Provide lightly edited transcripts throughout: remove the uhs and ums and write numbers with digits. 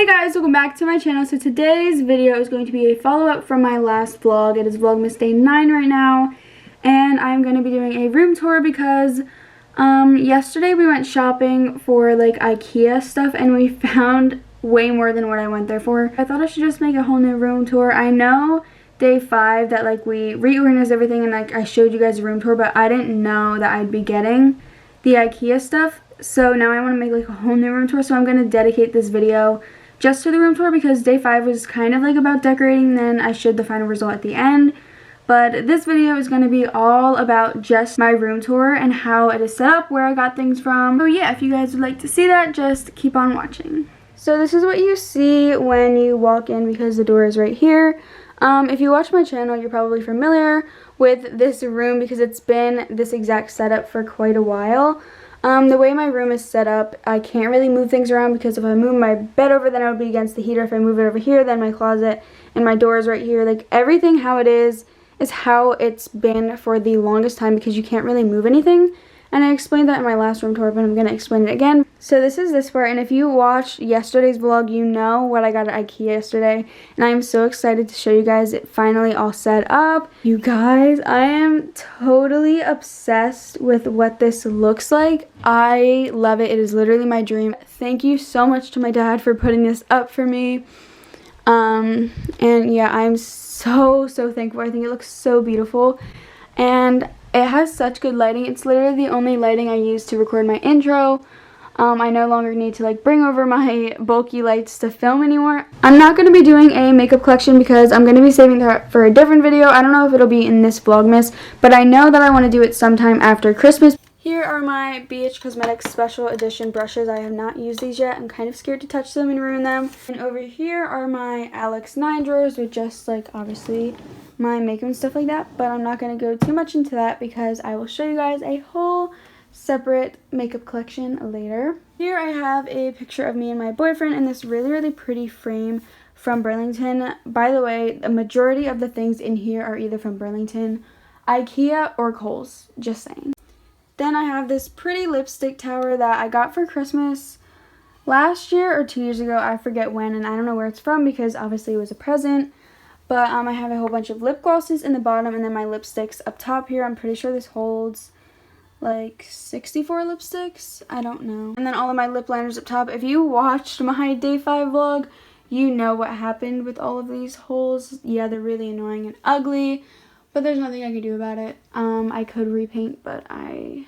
Hey guys, welcome back to my channel. So today's video is going to be a follow-up from my last vlog. It is Vlogmas Day 9 right now, and I'm going to be doing a room tour because yesterday we went shopping for like IKEA stuff and we found way more than what I went there for. I thought I should just make a whole new room tour. I know day 5 that like we reorganized everything and like I showed you guys a room tour, but I didn't know that I'd be getting the IKEA stuff. So now I want to make like a whole new room tour, so I'm going to dedicate this video just to the room tour because day 5 was kind of like about decorating, then I showed the final result at the end. But this video is going to be all about just my room tour and how it is set up, where I got things from. So yeah, if you guys would like to see that, just keep on watching. So this is what you see when you walk in because the door is right here. If you watch my channel, you're probably familiar with this room because it's been this exact setup for quite a while. The way my room is set up, I can't really move things around because if I move my bed over, then it would be against the heater. If I move it over here, then my closet and my door is right here. Like everything how it is how it's been for the longest time because you can't really move anything. And I explained that in my last room tour, but I'm going to explain it again. So this is this part, and if you watched yesterday's vlog, you know what I got at IKEA yesterday. And I'm so excited to show you guys it finally all set up. You guys, I am totally obsessed with what this looks like. I love it. It is literally my dream. Thank you so much to my dad for putting this up for me. And yeah, I'm so thankful. I think it looks so beautiful. And it has such good lighting. It's literally the only lighting I use to record my intro. I no longer need to like bring over my bulky lights to film anymore. I'm not going to be doing a makeup collection because I'm going to be saving that for a different video. I don't know if it'll be in this Vlogmas, but I know that I want to do it sometime after Christmas. Here are my BH Cosmetics Special Edition brushes. I have not used these yet. I'm kind of scared to touch them and ruin them. And over here are my Alex 9 drawers with just like obviously my makeup and stuff like that, but I'm not going to go too much into that because I will show you guys a whole separate makeup collection later. Here I have a picture of me and my boyfriend in this really pretty frame from Burlington. By the way, the majority of the things in here are either from Burlington, IKEA, or Kohl's, just saying. Then I have this pretty lipstick tower that I got for Christmas last year or 2 years ago, I forget when, and I don't know where it's from because obviously it was a present. But I have a whole bunch of lip glosses in the bottom and then my lipsticks up top here. I'm pretty sure this holds like 64 lipsticks. I don't know. And then all of my lip liners up top. If you watched my day 5 vlog, you know what happened with all of these holes. Yeah, they're really annoying and ugly, but there's nothing I can do about it. I could repaint, but I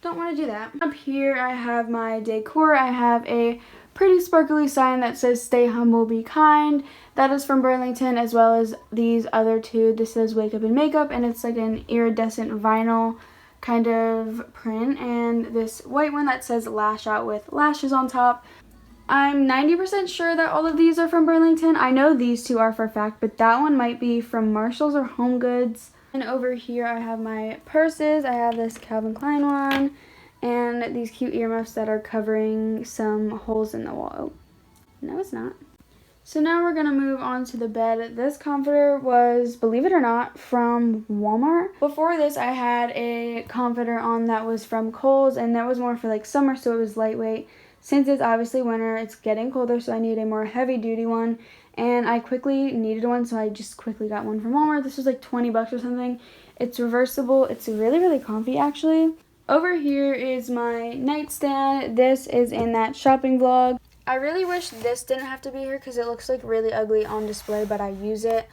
don't want to do that. Up here I have my decor. I have a pretty sparkly sign that says "Stay humble, be kind." That is from Burlington, as well as these other two. This says "Wake up and makeup," and it's like an iridescent vinyl kind of print. And this white one that says "Lash out" with lashes on top. I'm 90% sure that all of these are from Burlington. I know these two are for a fact, but that one might be from Marshalls or Home Goods. And over here I have my purses. I have this Calvin Klein one and these cute earmuffs that are covering some holes in the wall. No, it's not. So now we're going to move on to the bed. This comforter was, believe it or not, from Walmart. Before this, I had a comforter on that was from Kohl's, and that was more for like summer, so it was lightweight. Since it's obviously winter, it's getting colder, so I need a more heavy-duty one. And I quickly needed one, so I just quickly got one from Walmart. This was like 20 bucks or something. It's reversible. It's really comfy, actually. Over here is my nightstand. This is in that shopping vlog. I really wish this didn't have to be here because it looks like really ugly on display, but I use it.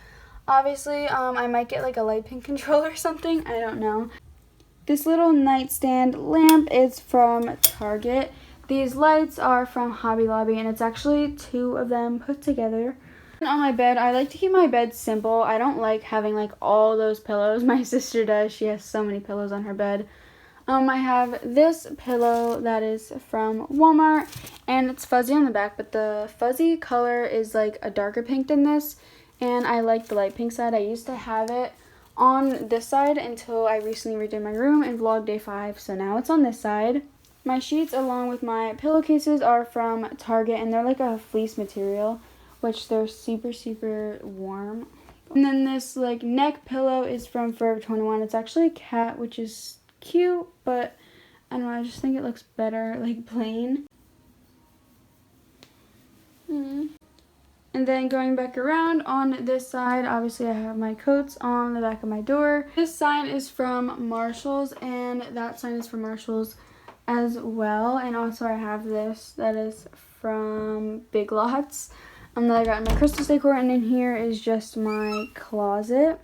Obviously, I might get like a light pin controller or something. I don't know. This little nightstand lamp is from Target. These lights are from Hobby Lobby, and it's actually 2 of them put together. On my bed, I like to keep my bed simple. I don't like having like all those pillows. My sister does. She has so many pillows on her bed. I have this pillow that is from Walmart, and it's fuzzy on the back, but the fuzzy color is like a darker pink than this, and I like the light pink side. I used to have it on this side until I recently redid my room and vlogged day 5, so now it's on this side. My sheets along with my pillowcases are from Target, and they're like a fleece material, which they're super warm. And then this like neck pillow is from Forever 21. It's actually a cat, which is cute, but I don't know, I just think it looks better like plain. And then going back around on this side, obviously I have my coats on the back of my door. This sign is from Marshall's, and that sign is from Marshall's as well. And also I have this that is from Big Lots that I got in my Christmas decor. And in here is just my closet.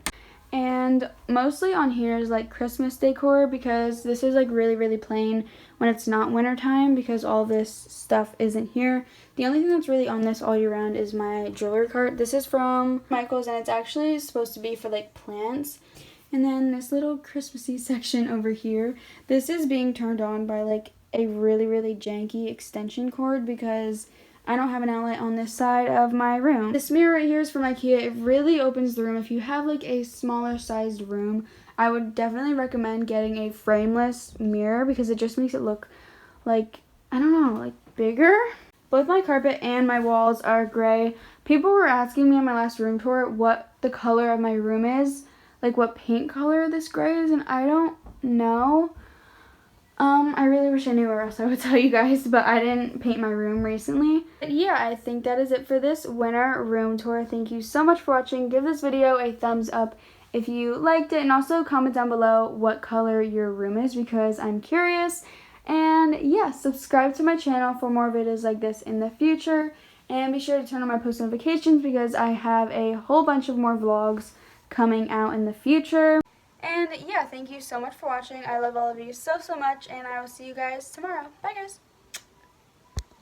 And mostly on here is like Christmas decor, because this is like really plain when it's not winter time, because all this stuff isn't here. The only thing that's really on this all year round is my jewelry cart. This is from Michael's, and it's actually supposed to be for like plants. And then this little Christmassy section over here, this is being turned on by like a really janky extension cord, because I don't have an outlet on this side of my room. This mirror right here is from IKEA. It really opens the room. If you have like a smaller sized room, I would definitely recommend getting a frameless mirror, because it just makes it look like, I don't know, like bigger. Both my carpet and my walls are gray. People were asking me on my last room tour what the color of my room is, like what paint color this gray is, and I don't know. I really wish I knew, or else I would tell you guys, but I didn't paint my room recently. But yeah, I think that is it for this winter room tour. Thank you so much for watching. Give this video a thumbs up if you liked it, and also comment down below what color your room is, because I'm curious. And yeah, subscribe to my channel for more videos like this in the future, and be sure to turn on my post notifications, because I have a whole bunch of more vlogs coming out in the future. And yeah, thank you so much for watching. I love all of you so much, and I will see you guys tomorrow. Bye guys!